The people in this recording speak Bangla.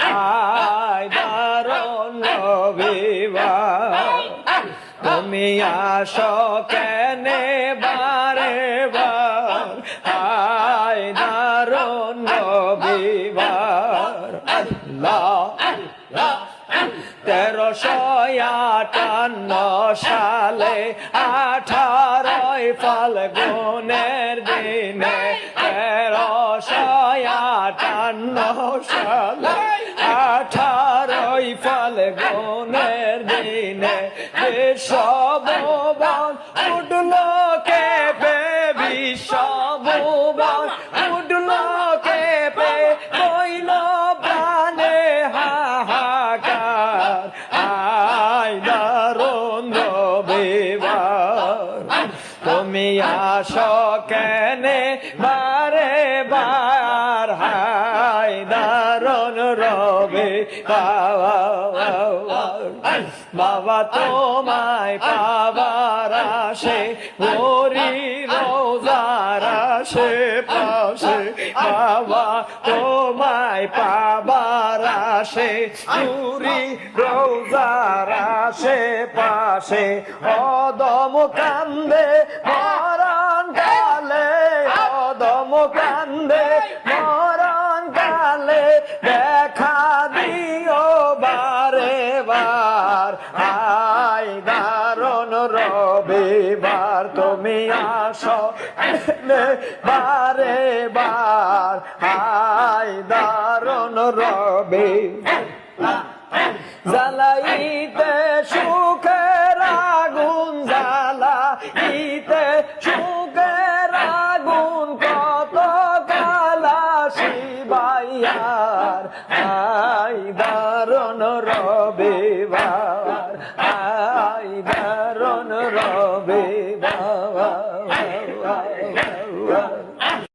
আয় দারুণ রবিবার তুমি আসো কেনে বারে বার আয় দারুণ রবিবার আল্লাহ 1358 সালে 18 ফাল্গুনের দিনে 1358 সালে 18 ফাল্গুনের দিনে বিশ্বভুবন উঠল কেঁপে বিশ্বভুবন উঠল কেঁপে কইল প্রাণে হাহাকার আয় দারুণ রবিবার তুমি আসো কেনে বারে বার হায় দারুণ রবিবার বাবা তোমায় পাবার আসে গরি রোজার আসে পাশে বাবা তোমায় পাবার আসে গরি রোজার আসে পাশে অদম কান্দে মরণ কালে অদম কান্দে মরণ কালে দেখা দিও বারে বার আয় দারুণ রবিবার তুমি আসো বারে বার আয় দারুণ রবিবার জ্বালাইতে সুখের আগুন জ্বালাইতে সুখের আগুন কত কালা শিবাইয়ার আয় দারুণ রবিবার আয় দারুণ রবিবার